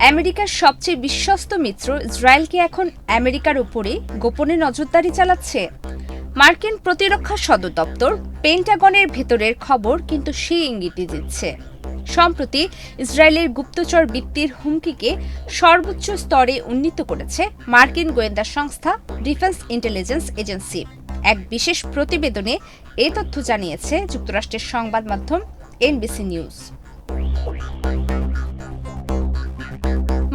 আমেরিকার সবচেয়ে বিশ্বস্ত মিত্র ইসরায়েল কি এখন আমেরিকার উপরে গোপনে নজরদারি চালাচ্ছে? মার্কিন প্রতিরক্ষা সদর দপ্তর পেন্টাগনের ভেতরের খবর কিন্তু সেই ইঙ্গিতই দিচ্ছে। সম্প্রতি ইসরায়েলের গুপ্তচর বৃত্তির হুমকিকে সর্বোচ্চ স্তরে উন্নীত করেছে মার্কিন গোয়েন্দা সংস্থা ডিফেন্স ইন্টেলিজেন্স এজেন্সি। এক বিশেষ প্রতিবেদনে এই তথ্য জানিয়েছে যুক্তরাষ্ট্রের সংবাদ মাধ্যম এনবিসি নিউজ।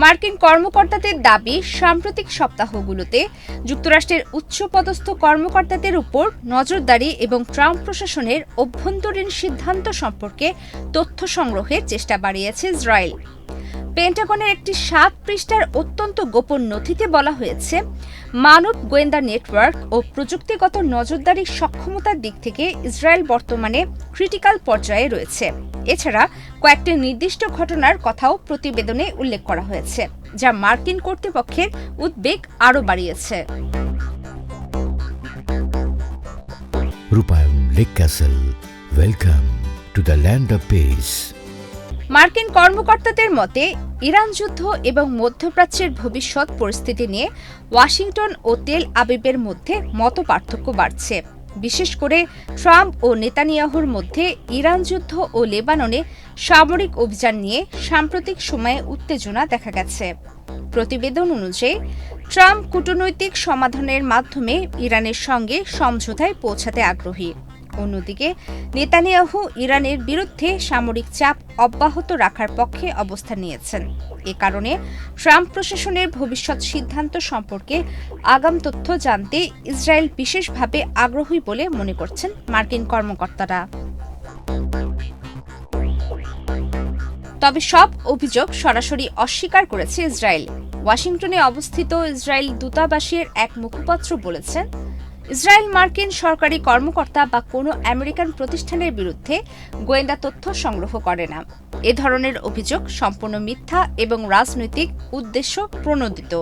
মার্কিন কর্মকর্তাদের দাবি, সাম্প্রতিক সপ্তাহগুলোতে যুক্তরাষ্ট্রের উচ্চপদস্থ কর্মকর্তাদের উপর নজরদারি এবং ট্রাম্প প্রশাসনের অভ্যন্তরীণ সিদ্ধান্ত সম্পর্কে তথ্য সংগ্রহের চেষ্টা বাড়িয়েছে ইসরায়েল। পেন্টাগনের একটি ৭ পৃষ্ঠার অত্যন্ত গোপন নথিতে বলা হয়েছে, মানব গোয়েন্দা নেটওয়ার্ক ও প্রযুক্তিগত নজরদারি সক্ষমতার দিক থেকে ইসরায়েল বর্তমানে ক্রিটিক্যাল পর্যায়ে রয়েছে। এছাড়া কয়েকটি নির্দিষ্ট ঘটনার কথাও প্রতিবেদনে উল্লেখ করা হয়েছে, যা মার্কিন কর্তৃপক্ষের উদ্বেগ আরও বাড়িয়েছে। রূপায়ণ lake castle, welcome to the land of piece. মার্কিন কর্মকর্তাদের মতে, ইরান যুদ্ধ এবং মধ্যপ্রাচ্যের ভবিষ্যৎ পরিস্থিতি নিয়ে ওয়াশিংটন ও তেল আবিবের মধ্যে মতপার্থক্য বাড়ছে। বিশেষ করে ট্রাম্প ও নেতানিয়াহুর মধ্যে ইরান যুদ্ধ ও লেবাননে সামরিক অভিযান নিয়ে সাম্প্রতিক সময়ে উত্তেজনা দেখা গেছে। প্রতিবেদন অনুযায়ী, ট্রাম্প কূটনৈতিক সমাধানের মাধ্যমে ইরানের সঙ্গে সমঝোতায় পৌঁছাতে আগ্রহী। অন্যদিকে নেতানিয়াহু ইরানের বিরুদ্ধে সামরিক চাপ অব্যাহত রাখার পক্ষে অবস্থান নিয়েছেন। এ কারণে ট্রাম্প প্রশাসনের ভবিষ্যৎ সিদ্ধান্ত সম্পর্কে আগাম তথ্য জানতে ইসরায়েল বিশেষভাবে আগ্রহী বলে মনে করছেন মার্কিন কর্মকর্তারা। তবে সব অভিযোগ সরাসরি অস্বীকার করেছে ইসরায়েল। ওয়াশিংটনে অবস্থিত ইসরায়েল দূতাবাসের এক মুখপাত্র বলেছেন, ইসরায়েল মার্কিন সরকারি কর্মকর্তা বা কোনো আমেরিকান প্রতিষ্ঠানের বিরুদ্ধে গোয়েন্দা তথ্য সংগ্রহ করে না। এ ধরনের অভিযোগ সম্পূর্ণ মিথ্যা এবং রাজনৈতিক উদ্দেশ্য প্রণোদিত।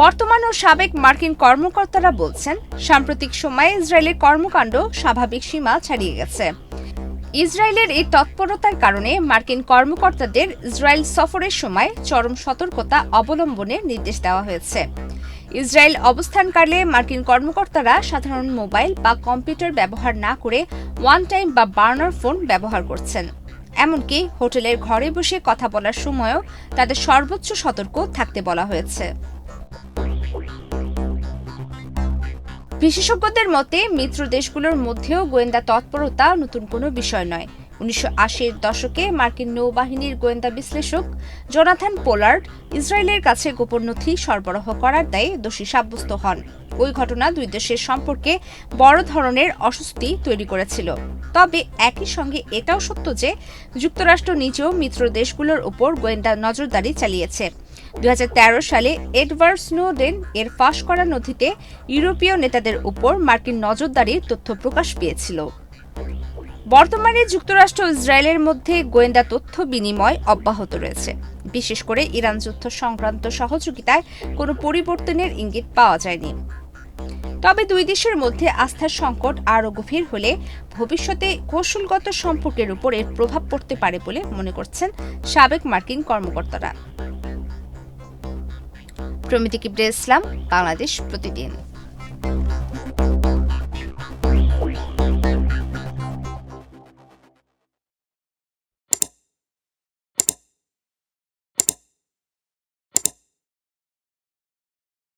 বর্তমান ও সাবেক মার্কিন কর্মকর্তারা বলছেন, সাম্প্রতিক সময়ে ইসরায়েলের কর্মকাণ্ড স্বাভাবিক সীমা ছাড়িয়ে গেছে। ইসরায়েলের এই তৎপরতার কারণে মার্কিন কর্মকর্তাদের ইসরায়েল সফরের সময় চরম সতর্কতা অবলম্বনের নির্দেশ দেওয়া হয়েছে। ইসরায়েল অবস্থানকালে মার্কিন কর্মকর্তারা সাধারণ মোবাইল বা কম্পিউটার ব্যবহার না করে ওয়ান টাইম বা বার্নার ফোন ব্যবহার করছেন। এমনকি হোটেলের ঘরে বসে কথা বলার সময়ও তাদের সর্বোচ্চ সতর্ক থাকতে বলা হয়েছে। বিশেষজ্ঞদের মতে, মিত্র দেশগুলোর মধ্যেও গোয়েন্দা তৎপরতা নতুন কোনো বিষয় নয়। ১৯৮০-এর দশকে মার্কিন নৌবাহিনীর গোয়েন্দা বিশ্লেষক জোনাথন পোলার্ড ইসরায়েলের কাছে গোপন নথি সরবরাহ করার দায়ে দোষী সাব্যস্ত হন। ওই ঘটনা দুই দেশের সম্পর্কে বড় ধরনের অস্বস্তি তৈরি করেছিল। তবে একই সঙ্গে এটাও সত্য যে যুক্তরাষ্ট্র নিজেও মিত্র দেশগুলোর উপর গোয়েন্দা নজরদারি চালিয়েছে। ২০১৩ সালে এডওয়ার্ড স্নোডেন এর ফাঁস করা নথিতে ইউরোপীয় নেতাদের উপর মার্কিন নজরদারির তথ্য প্রকাশ পেয়েছিল। বর্তমানে যুক্তরাষ্ট্র ও ইসরায়েলের মধ্যে গোয়েন্দা তথ্য বিনিময় অব্যাহত রয়েছে। বিশেষ করে ইরান যুদ্ধ সংক্রান্ত সহযোগিতায় কোনো পরিবর্তনের ইঙ্গিত পাওয়া যায়নি। তবে দুই দেশের মধ্যে আস্থার সংকট আরও গভীর হলে ভবিষ্যতে কৌশলগত সম্পর্কের উপর এর প্রভাব পড়তে পারে বলে মনে করছেন সাবেক মার্কিন কর্মকর্তারা। প্রমিতি কিবরিয়া ইসলাম, বাংলাদেশ প্রতিদিন।